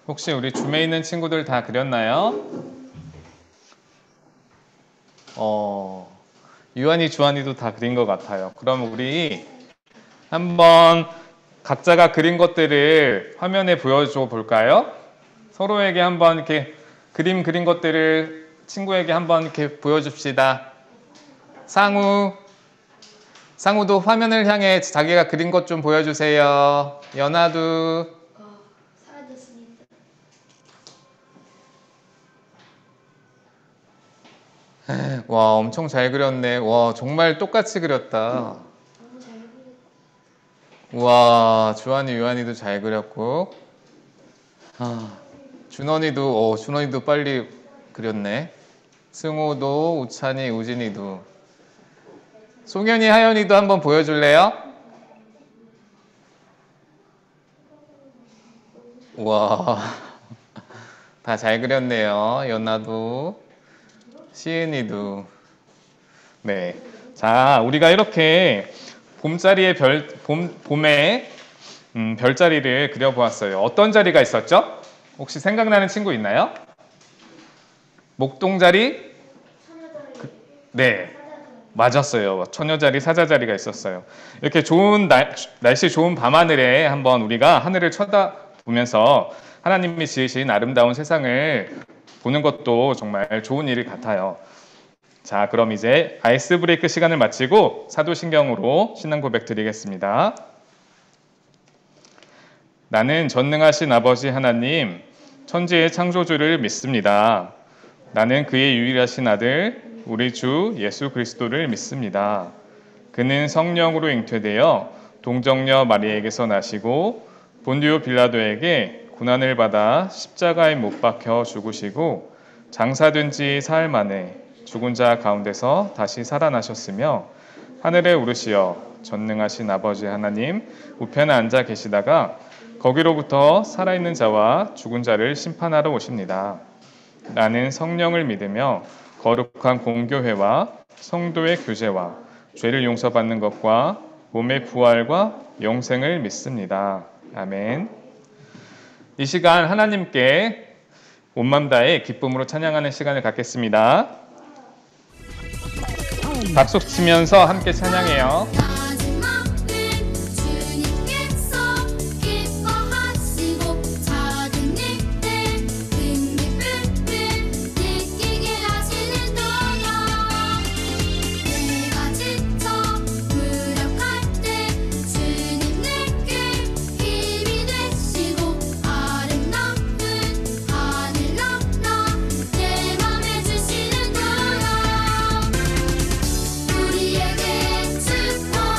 혹시 우리 줌에 있는 친구들 다 그렸나요? 유한이, 주한이도 다 그린 것 같아요. 그럼 우리 한번 각자가 그린 것들을 화면에 보여줘 볼까요? 서로에게 한번 이렇게 그림 그린 것들을 친구에게 한번 이렇게 보여줍시다. 상우도 화면을 향해 자기가 그린 것 좀 보여주세요. 연아도. 사라졌습니다. 와, 엄청 잘 그렸네. 와, 정말 똑같이 그렸다. 너무 잘 그렸다. 와, 주한이, 유한이도 잘 그렸고. 준원이도 빨리 그렸네. 승우도, 우찬이, 우진이도. 송현이, 하연이도 한번 보여줄래요? 와, 다 잘 그렸네요. 연아도, 시은이도. 네. 자, 우리가 이렇게 봄에 별자리를 그려보았어요. 어떤 자리가 있었죠? 혹시 생각나는 친구 있나요? 목동자리? 네. 맞았어요. 처녀자리, 사자자리가 있었어요. 이렇게 좋은 날씨 좋은 밤하늘에 한번 우리가 하늘을 쳐다보면서 하나님이 지으신 아름다운 세상을 보는 것도 정말 좋은 일 같아요. 자, 그럼 이제 아이스 브레이크 시간을 마치고 사도신경으로 신앙 고백 드리겠습니다. 나는 전능하신 아버지 하나님, 천지의 창조주를 믿습니다. 나는 그의 유일하신 아들, 우리 주 예수 그리스도를 믿습니다. 그는 성령으로 잉태되어 동정녀 마리에게서 나시고 본디오 빌라도에게 고난을 받아 십자가에 못 박혀 죽으시고 장사된 지 사흘 만에 죽은 자 가운데서 다시 살아나셨으며 하늘에 오르시어 전능하신 아버지 하나님 우편에 앉아 계시다가 거기로부터 살아있는 자와 죽은 자를 심판하러 오십니다. 나는 성령을 믿으며 거룩한 공교회와 성도의 교제와 죄를 용서받는 것과 몸의 부활과 영생을 믿습니다. 아멘. 이 시간 하나님께 온 맘 다해 기쁨으로 찬양하는 시간을 갖겠습니다. 박수 치면서 함께 찬양해요. 우리에게 축복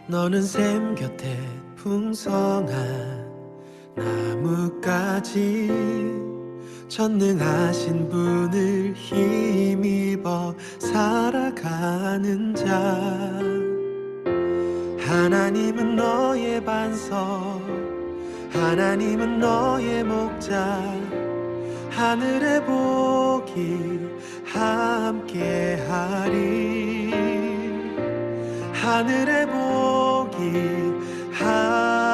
너는 샘 곁에 풍성한 나뭇가지 전능하신 분을 힘입어 살아가는 자 하나님은 너의 반석 하나님은 너의 목자 하늘의 복이 함께하리 하늘의 복이 함께하리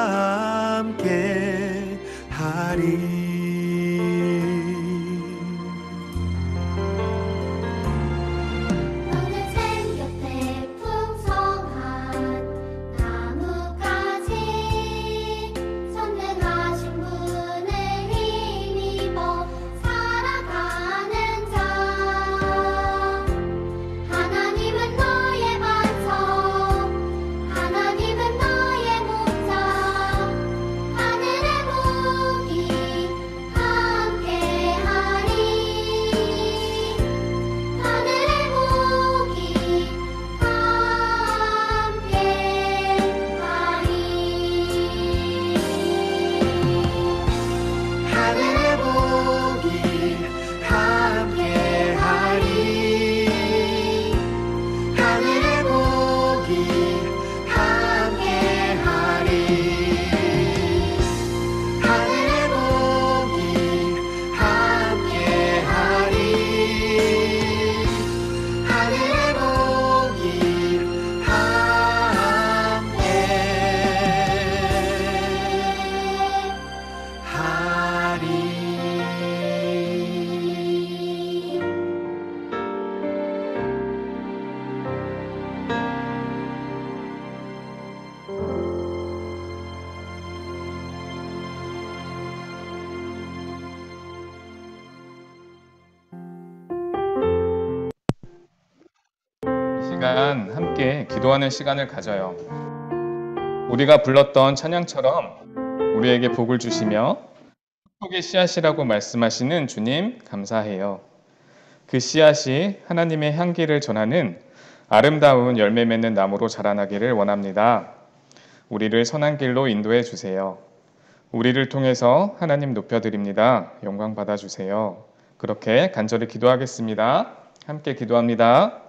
시간 함께 기도하는 시간을 가져요. 우리가 불렀던 찬양처럼 우리에게 복을 주시며 축복의 씨앗이라고 말씀하시는 주님 감사해요. 그 씨앗이 하나님의 향기를 전하는 아름다운 열매 맺는 나무로 자라나기를 원합니다. 우리를 선한 길로 인도해 주세요. 우리를 통해서 하나님 높여드립니다. 영광 받아주세요. 그렇게 간절히 기도하겠습니다. 함께 기도합니다.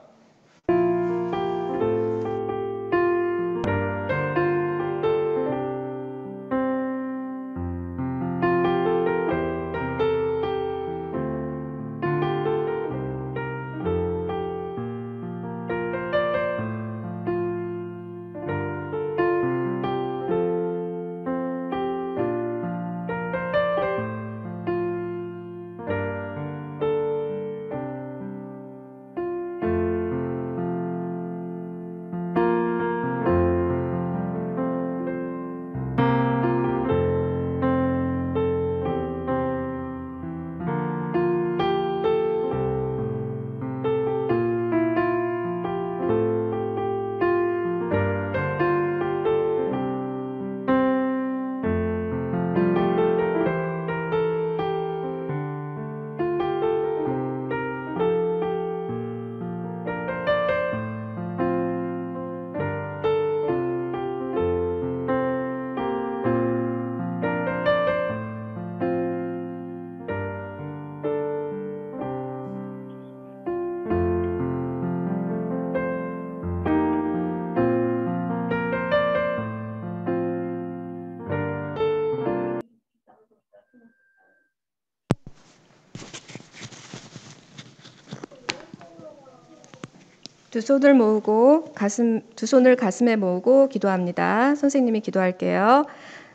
두 손을 가슴에 모으고 기도합니다. 선생님이 기도할게요.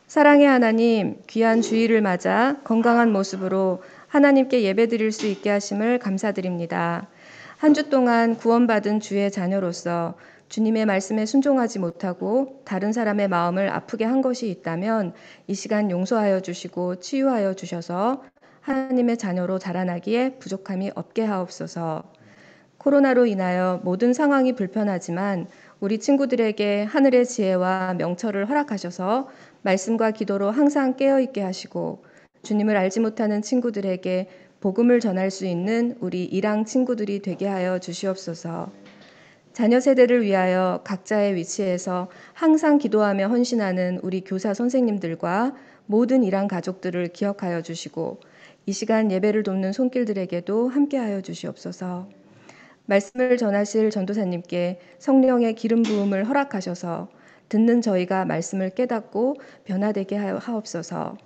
사랑의 하나님, 귀한 주일을 맞아 건강한 모습으로 하나님께 예배드릴 수 있게 하심을 감사드립니다. 한 주 동안 구원받은 주의 자녀로서 주님의 말씀에 순종하지 못하고 다른 사람의 마음을 아프게 한 것이 있다면 이 시간 용서하여 주시고 치유하여 주셔서 하나님의 자녀로 자라나기에 부족함이 없게 하옵소서. 코로나로 인하여 모든 상황이 불편하지만 우리 친구들에게 하늘의 지혜와 명철을 허락하셔서 말씀과 기도로 항상 깨어있게 하시고 주님을 알지 못하는 친구들에게 복음을 전할 수 있는 우리 일항 친구들이 되게 하여 주시옵소서. 자녀 세대를 위하여 각자의 위치에서 항상 기도하며 헌신하는 우리 교사 선생님들과 모든 일한 가족들을 기억하여 주시고 이 시간 예배를 돕는 손길들에게도 함께하여 주시옵소서. 말씀을 전하실 전도사님께 성령의 기름 부음을 허락하셔서 듣는 저희가 말씀을 깨닫고 변화되게 하옵소서.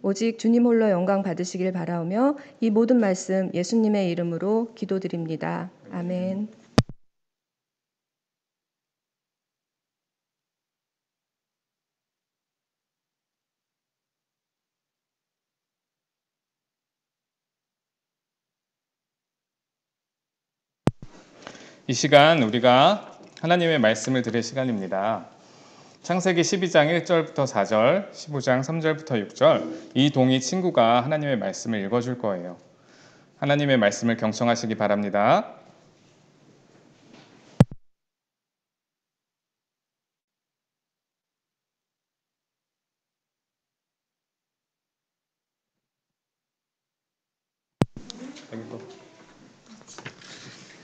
오직 주님 홀로 영광 받으시길 바라오며 이 모든 말씀 예수님의 이름으로 기도드립니다. 아멘. 이 시간 우리가 하나님의 말씀을 들을 시간입니다. 창세기 12장 1절부터 4절, 15장 3절부터 6절, 이 동이 친구가 하나님의 말씀을 읽어줄 거예요. 하나님의 말씀을 경청하시기 바랍니다.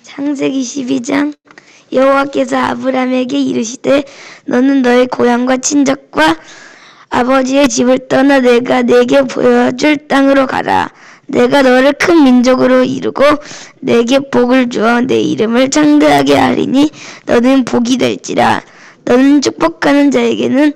창세기 12장 여호와께서 아브람에게 이르시되 너는 너의 고향과 친척과 아버지의 집을 떠나 내가 네게 보여줄 땅으로 가라. 내가 너를 큰 민족으로 이루고 네게 복을 주어 내 이름을 창대하게 하리니 너는 복이 될지라. 너는 축복하는 자에게는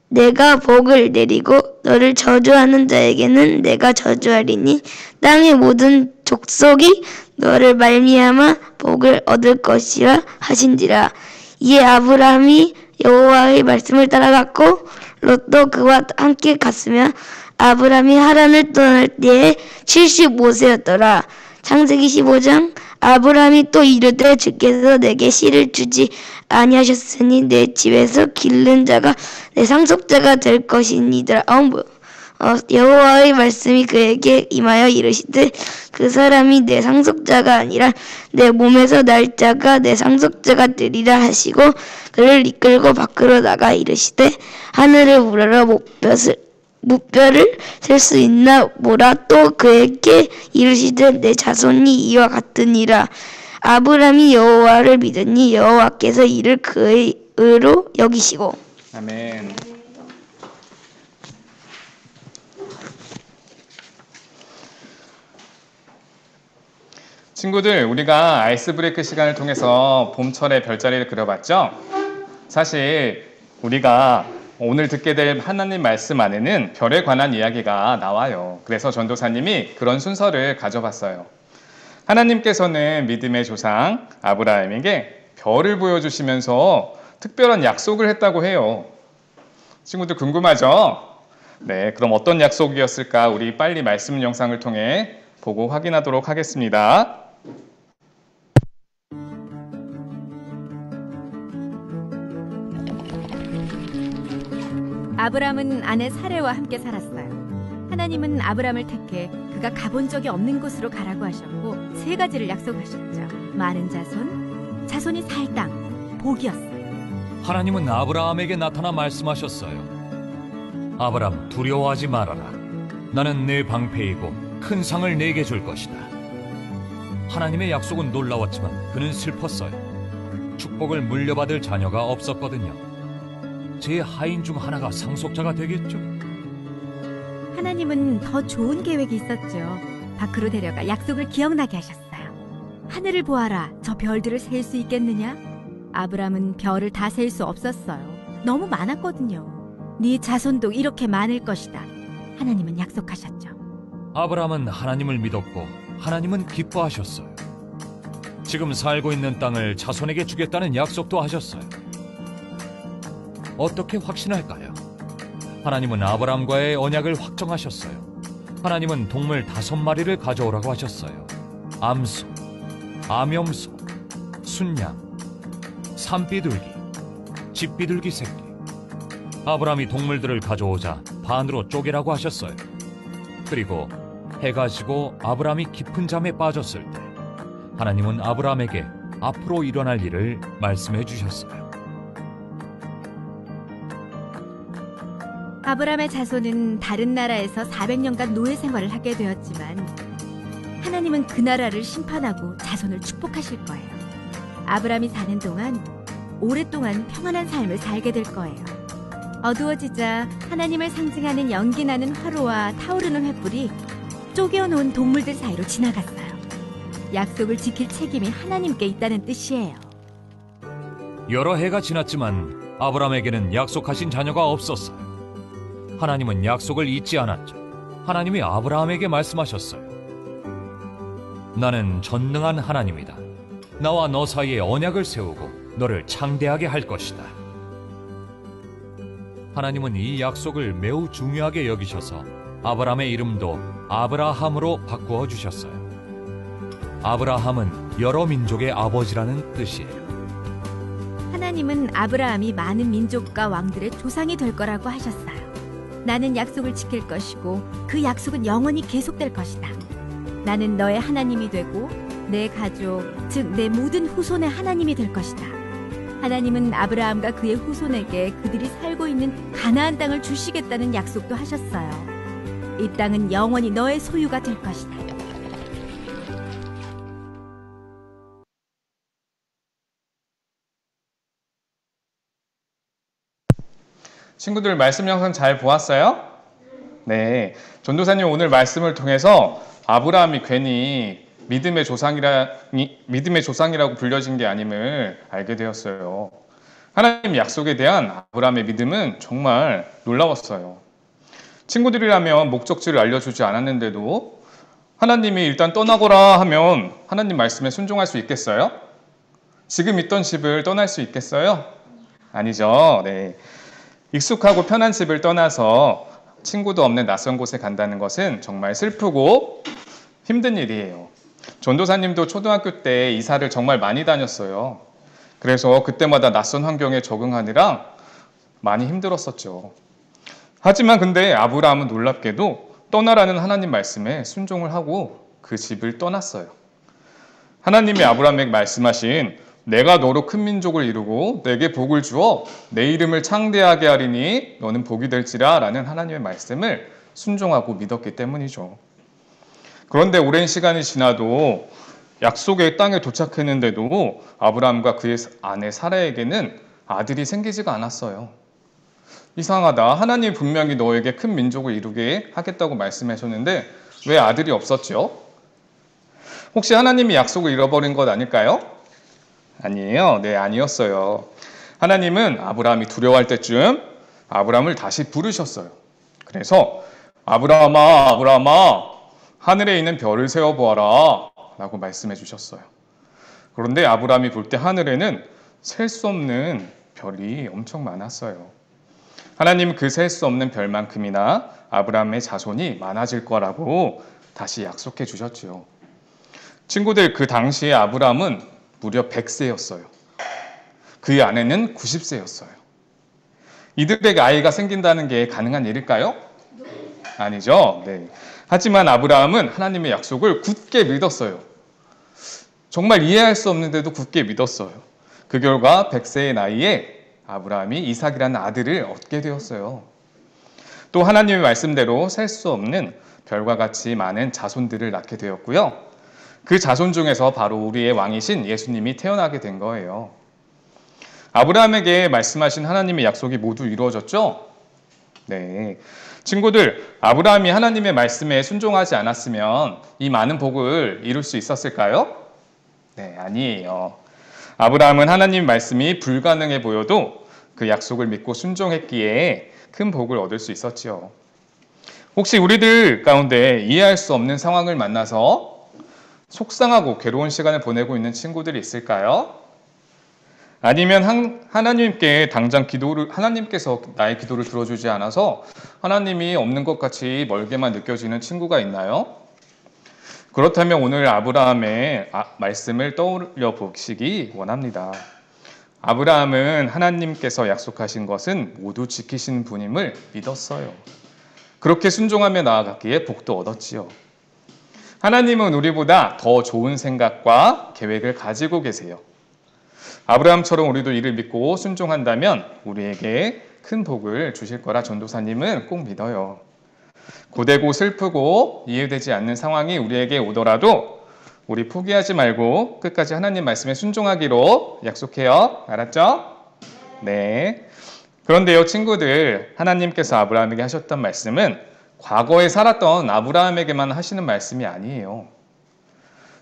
내가 복을 내리고 너를 저주하는 자에게는 내가 저주하리니 땅의 모든 족속이 너를 말미암아 복을 얻을 것이라 하신지라. 이에 아브라함이 여호와의 말씀을 따라갔고 롯도 그와 함께 갔으며 아브라함이 하란을 떠날 때에 75세였더라. 창세기 15장 아브라함이 또 이르되 주께서 내게 씨를 주지 아니하셨으니 내 집에서 기른 자가 내 상속자가 될 것이니이다. 여호와의 말씀이 그에게 임하여 이르시되 그 사람이 내 상속자가 아니라 내 몸에서 날 자가 내 상속자가 되리라 하시고 그를 이끌고 밖으로 나가 이르시되 하늘을 우러러 무뼈를 셀 수 있나 보라. 또 그에게 이르시되 내 자손이 이와 같으니라. 아브라함이 여호와를 믿으니 여호와께서 이를 그의 의로 여기시고. 아멘. 친구들, 우리가 아이스 브레이크 시간을 통해서 봄철의 별자리를 그려봤죠? 사실 우리가 오늘 듣게 될 하나님 말씀 안에는 별에 관한 이야기가 나와요. 그래서 전도사님이 그런 순서를 가져봤어요. 하나님께서는 믿음의 조상 아브라함에게 별을 보여주시면서 특별한 약속을 했다고 해요. 친구들 궁금하죠? 네, 그럼 어떤 약속이었을까? 우리 빨리 말씀 영상을 통해 보고 확인하도록 하겠습니다. 아브람은 아내 사레와 함께 살았어요. 하나님은 아브람을 택해 그가 가본 적이 없는 곳으로 가라고 하셨고 세 가지를 약속하셨죠. 많은 자손이 살 땅, 복이었어요. 하나님은 아브라함에게 나타나 말씀하셨어요. 아브람, 두려워하지 말아라. 나는 내 방패이고 큰 상을 내게 줄 것이다. 하나님의 약속은 놀라웠지만 그는 슬펐어요. 축복을 물려받을 자녀가 없었거든요. 제 하인 중 하나가 상속자가 되겠죠? 하나님은 더 좋은 계획이 있었죠. 밖으로 데려가 약속을 기억나게 하셨어요. 하늘을 보아라. 저 별들을 셀 수 있겠느냐? 아브람은 별을 다 셀 수 없었어요. 너무 많았거든요. 네 자손도 이렇게 많을 것이다. 하나님은 약속하셨죠. 아브라함은 하나님을 믿었고 하나님은 기뻐하셨어요. 지금 살고 있는 땅을 자손에게 주겠다는 약속도 하셨어요. 어떻게 확신할까요? 하나님은 아브라함과의 언약을 확정하셨어요. 하나님은 동물 5마리를 가져오라고 하셨어요. 암소, 암염소, 순양, 산비둘기, 집비둘기 새끼. 아브라함이 동물들을 가져오자 반으로 쪼개라고 하셨어요. 그리고 해가 지고 아브라함이 깊은 잠에 빠졌을 때 하나님은 아브라함에게 앞으로 일어날 일을 말씀해 주셨어요. 아브람의 자손은 다른 나라에서 400년간 노예 생활을 하게 되었지만 하나님은 그 나라를 심판하고 자손을 축복하실 거예요. 아브라함이 사는 동안 오랫동안 평안한 삶을 살게 될 거예요. 어두워지자 하나님을 상징하는 연기 나는 화로와 타오르는 횃불이 쪼개어놓은 동물들 사이로 지나갔어요. 약속을 지킬 책임이 하나님께 있다는 뜻이에요. 여러 해가 지났지만 아브라함에게는 약속하신 자녀가 없었어요. 하나님은 약속을 잊지 않았죠. 하나님이 아브라함에게 말씀하셨어요. 나는 전능한 하나님이다. 나와 너 사이에 언약을 세우고 너를 창대하게 할 것이다. 하나님은 이 약속을 매우 중요하게 여기셔서 아브라함의 이름도 아브라함으로 바꾸어 주셨어요. 아브라함은 여러 민족의 아버지라는 뜻이에요. 하나님은 아브라함이 많은 민족과 왕들의 조상이 될 거라고 하셨어요. 나는 약속을 지킬 것이고 그 약속은 영원히 계속될 것이다. 나는 너의 하나님이 되고 내 가족, 즉 내 모든 후손의 하나님이 될 것이다. 하나님은 아브라함과 그의 후손에게 그들이 살고 있는 가나안 땅을 주시겠다는 약속도 하셨어요. 이 땅은 영원히 너의 소유가 될 것이다. 친구들 말씀 영상 잘 보았어요? 네, 전도사님 오늘 말씀을 통해서 아브라함이 괜히 믿음의 조상이라고 불려진 게 아님을 알게 되었어요. 하나님 약속에 대한 아브라함의 믿음은 정말 놀라웠어요. 친구들이라면 목적지를 알려주지 않았는데도 하나님이 일단 떠나거라 하면 하나님 말씀에 순종할 수 있겠어요? 지금 있던 집을 떠날 수 있겠어요? 아니죠. 네. 익숙하고 편한 집을 떠나서 친구도 없는 낯선 곳에 간다는 것은 정말 슬프고 힘든 일이에요. 전도사님도 초등학교 때 이사를 정말 많이 다녔어요. 그래서 그때마다 낯선 환경에 적응하느라 많이 힘들었었죠. 하지만 근데 아브라함은 놀랍게도 떠나라는 하나님 말씀에 순종을 하고 그 집을 떠났어요. 하나님이 아브라함에게 말씀하신 내가 너로 큰 민족을 이루고 내게 복을 주어 내 이름을 창대하게 하리니 너는 복이 될지라 라는 하나님의 말씀을 순종하고 믿었기 때문이죠. 그런데 오랜 시간이 지나도 약속의 땅에 도착했는데도 아브라함과 그의 아내 사라에게는 아들이 생기지가 않았어요. 이상하다. 하나님 분명히 너에게 큰 민족을 이루게 하겠다고 말씀하셨는데 왜 아들이 없었죠? 혹시 하나님이 약속을 잃어버린 것 아닐까요? 아니에요. 네, 아니었어요. 하나님은 아브라함이 두려워할 때쯤 아브라함을 다시 부르셨어요. 그래서 아브라함아, 아브라함아, 하늘에 있는 별을 세어보아라 라고 말씀해 주셨어요. 그런데 아브라함이 볼 때 하늘에는 셀 수 없는 별이 엄청 많았어요. 하나님은 그 셀 수 없는 별만큼이나 아브라함의 자손이 많아질 거라고 다시 약속해 주셨지요. 친구들, 그 당시에 아브라함은 무려 100세였어요. 그의 아내는 90세였어요. 이들에게 아이가 생긴다는 게 가능한 일일까요? 아니죠. 네. 하지만 아브라함은 하나님의 약속을 굳게 믿었어요. 정말 이해할 수 없는데도 굳게 믿었어요. 그 결과 100세의 나이에 아브라함이 이삭이라는 아들을 얻게 되었어요. 또 하나님의 말씀대로 셀 수 없는 별과 같이 많은 자손들을 낳게 되었고요. 그 자손 중에서 바로 우리의 왕이신 예수님이 태어나게 된 거예요. 아브라함에게 말씀하신 하나님의 약속이 모두 이루어졌죠? 네. 친구들, 아브라함이 하나님의 말씀에 순종하지 않았으면 이 많은 복을 이룰 수 있었을까요? 네, 아니에요. 아브라함은 하나님 말씀이 불가능해 보여도 그 약속을 믿고 순종했기에 큰 복을 얻을 수 있었지요. 혹시 우리들 가운데 이해할 수 없는 상황을 만나서 속상하고 괴로운 시간을 보내고 있는 친구들이 있을까요? 아니면 하나님께 당장 하나님께서 나의 기도를 들어주지 않아서 하나님이 없는 것 같이 멀게만 느껴지는 친구가 있나요? 그렇다면 오늘 아브라함의 말씀을 떠올려 보시기 원합니다. 아브라함은 하나님께서 약속하신 것은 모두 지키신 분임을 믿었어요. 그렇게 순종하며 나아갔기에 복도 얻었지요. 하나님은 우리보다 더 좋은 생각과 계획을 가지고 계세요. 아브라함처럼 우리도 이를 믿고 순종한다면 우리에게 큰 복을 주실 거라 전도사님은 꼭 믿어요. 고되고 슬프고 이해되지 않는 상황이 우리에게 오더라도 우리 포기하지 말고 끝까지 하나님 말씀에 순종하기로 약속해요. 알았죠? 네. 그런데요, 친구들, 하나님께서 아브라함에게 하셨던 말씀은 과거에 살았던 아브라함에게만 하시는 말씀이 아니에요.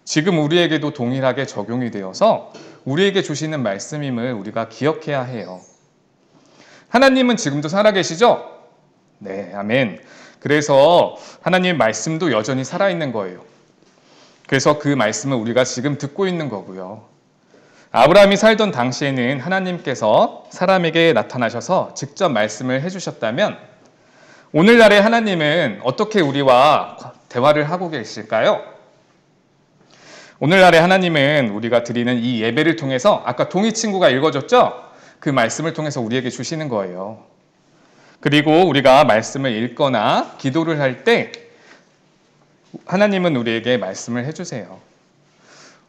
지금 우리에게도 동일하게 적용이 되어서 우리에게 주시는 말씀임을 우리가 기억해야 해요. 하나님은 지금도 살아계시죠? 네, 아멘. 그래서 하나님의 말씀도 여전히 살아있는 거예요. 그래서 그 말씀을 우리가 지금 듣고 있는 거고요. 아브라함이 살던 당시에는 하나님께서 사람에게 나타나셔서 직접 말씀을 해주셨다면 오늘날의 하나님은 어떻게 우리와 대화를 하고 계실까요? 오늘날의 하나님은 우리가 드리는 이 예배를 통해서 아까 동희 친구가 읽어줬죠? 그 말씀을 통해서 우리에게 주시는 거예요. 그리고 우리가 말씀을 읽거나 기도를 할 때 하나님은 우리에게 말씀을 해주세요.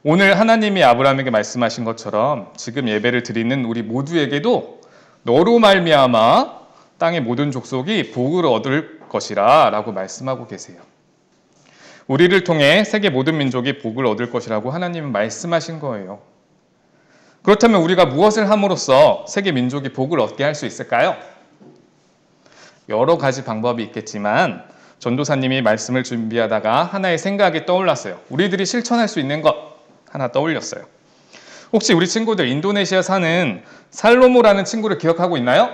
오늘 하나님이 아브라함에게 말씀하신 것처럼 지금 예배를 드리는 우리 모두에게도 너로 말미암아 땅의 모든 족속이 복을 얻을 것이라 라고 말씀하고 계세요. 우리를 통해 세계 모든 민족이 복을 얻을 것이라고 하나님은 말씀하신 거예요. 그렇다면 우리가 무엇을 함으로써 세계 민족이 복을 얻게 할 수 있을까요? 여러 가지 방법이 있겠지만 전도사님이 말씀을 준비하다가 하나의 생각이 떠올랐어요. 우리들이 실천할 수 있는 것 하나 떠올렸어요. 혹시 우리 친구들 인도네시아 사는 살로모라는 친구를 기억하고 있나요?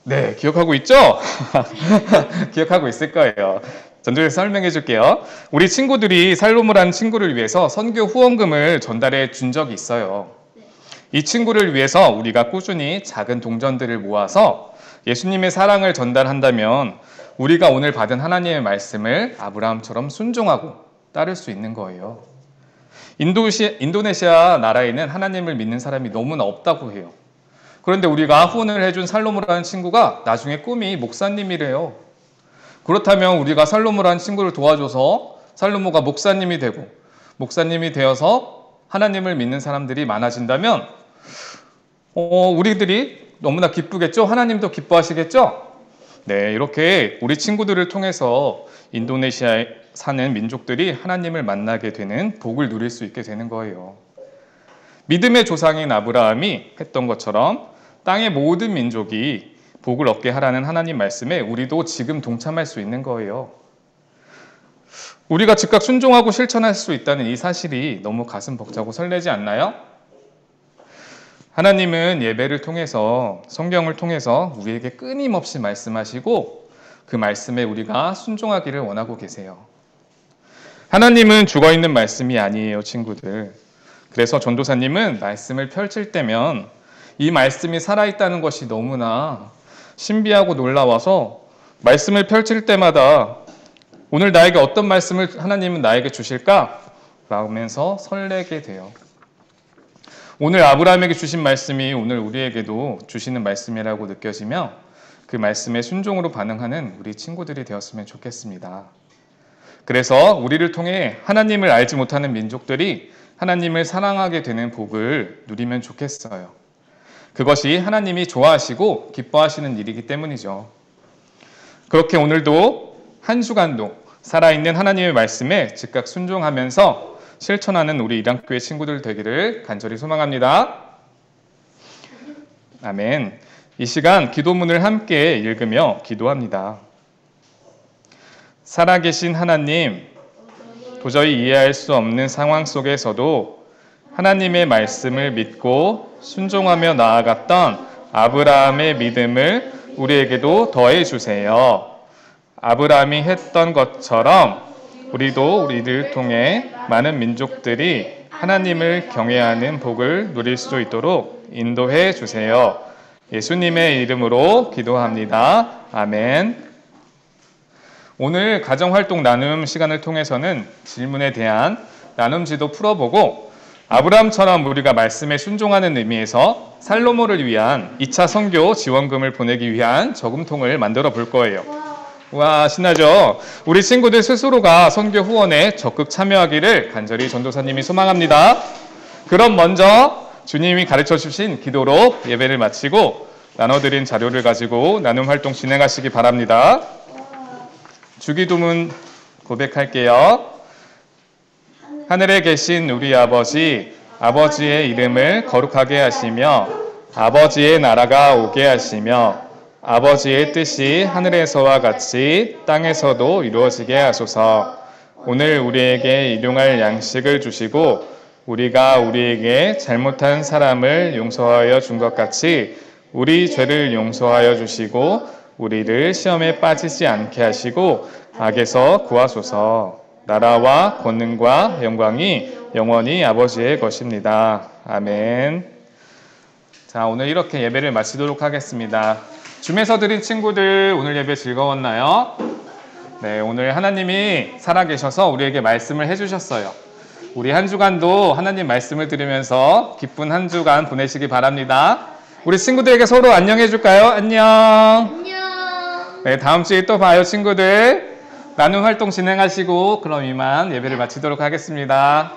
네, 기억하고 있죠? 기억하고 있을 거예요. 전도사에서 설명해 줄게요. 우리 친구들이 살로모라는 친구를 위해서 선교 후원금을 전달해 준 적이 있어요. 이 친구를 위해서 우리가 꾸준히 작은 동전들을 모아서 예수님의 사랑을 전달한다면 우리가 오늘 받은 하나님의 말씀을 아브라함처럼 순종하고 따를 수 있는 거예요. 인도네시아 나라에는 하나님을 믿는 사람이 너무나 없다고 해요. 그런데 우리가 후원을 해준 살로모라는 친구가 나중에 꿈이 목사님이래요. 그렇다면 우리가 살로모라는 친구를 도와줘서 살로모가 목사님이 되고 목사님이 되어서 하나님을 믿는 사람들이 많아진다면 우리들이 너무나 기쁘겠죠? 하나님도 기뻐하시겠죠? 네, 이렇게 우리 친구들을 통해서 인도네시아에 사는 민족들이 하나님을 만나게 되는 복을 누릴 수 있게 되는 거예요. 믿음의 조상인 아브라함이 했던 것처럼 땅의 모든 민족이 복을 얻게 하라는 하나님 말씀에 우리도 지금 동참할 수 있는 거예요. 우리가 즉각 순종하고 실천할 수 있다는 이 사실이 너무 가슴 벅차고 설레지 않나요? 하나님은 예배를 통해서 성경을 통해서 우리에게 끊임없이 말씀하시고 그 말씀에 우리가 순종하기를 원하고 계세요. 하나님은 죽어있는 말씀이 아니에요, 친구들. 그래서 전도사님은 말씀을 펼칠 때면 이 말씀이 살아있다는 것이 너무나 신비하고 놀라워서 말씀을 펼칠 때마다 오늘 나에게 어떤 말씀을 하나님은 나에게 주실까? 라면서 설레게 돼요. 오늘 아브라함에게 주신 말씀이 오늘 우리에게도 주시는 말씀이라고 느껴지며 그 말씀에 순종으로 반응하는 우리 친구들이 되었으면 좋겠습니다. 그래서 우리를 통해 하나님을 알지 못하는 민족들이 하나님을 사랑하게 되는 복을 누리면 좋겠어요. 그것이 하나님이 좋아하시고 기뻐하시는 일이기 때문이죠. 그렇게 오늘도 한 주간도 살아있는 하나님의 말씀에 즉각 순종하면서 실천하는 우리 이랑교회 친구들 되기를 간절히 소망합니다. 아멘. 이 시간 기도문을 함께 읽으며 기도합니다. 살아계신 하나님, 도저히 이해할 수 없는 상황 속에서도 하나님의 말씀을 믿고 순종하며 나아갔던 아브라함의 믿음을 우리에게도 더해 주세요. 아브라함이 했던 것처럼 우리도 우리를 통해 많은 민족들이 하나님을 경외하는 복을 누릴 수 있도록 인도해 주세요. 예수님의 이름으로 기도합니다. 아멘. 오늘 가정활동 나눔 시간을 통해서는 질문에 대한 나눔지도 풀어보고 아브라함처럼 우리가 말씀에 순종하는 의미에서 살로모를 위한 2차 선교 지원금을 보내기 위한 저금통을 만들어 볼 거예요. 와, 신나죠? 우리 친구들 스스로가 선교 후원에 적극 참여하기를 간절히 전도사님이 소망합니다. 그럼 먼저 주님이 가르쳐 주신 기도로 예배를 마치고 나눠드린 자료를 가지고 나눔 활동 진행하시기 바랍니다. 주기도문 고백할게요. 하늘에 계신 우리 아버지, 아버지의 이름을 거룩하게 하시며 아버지의 나라가 오게 하시며 아버지의 뜻이 하늘에서와 같이 땅에서도 이루어지게 하소서. 오늘 우리에게 일용할 양식을 주시고 우리가 우리에게 잘못한 사람을 용서하여 준 것 같이 우리 죄를 용서하여 주시고 우리를 시험에 빠지지 않게 하시고 악에서 구하소서. 나라와 권능과 영광이 영원히 아버지의 것입니다. 아멘. 자, 오늘 이렇게 예배를 마치도록 하겠습니다. 줌에서 드린 친구들 오늘 예배 즐거웠나요? 네, 오늘 하나님이 살아계셔서 우리에게 말씀을 해주셨어요. 우리 한 주간도 하나님 말씀을 들으면서 기쁜 한 주간 보내시기 바랍니다. 우리 친구들에게 서로 안녕해 줄까요? 안녕. 안녕. 네, 다음 주에 또 봐요, 친구들. 나눔 활동 진행하시고 그럼 이만 예배를 마치도록 하겠습니다.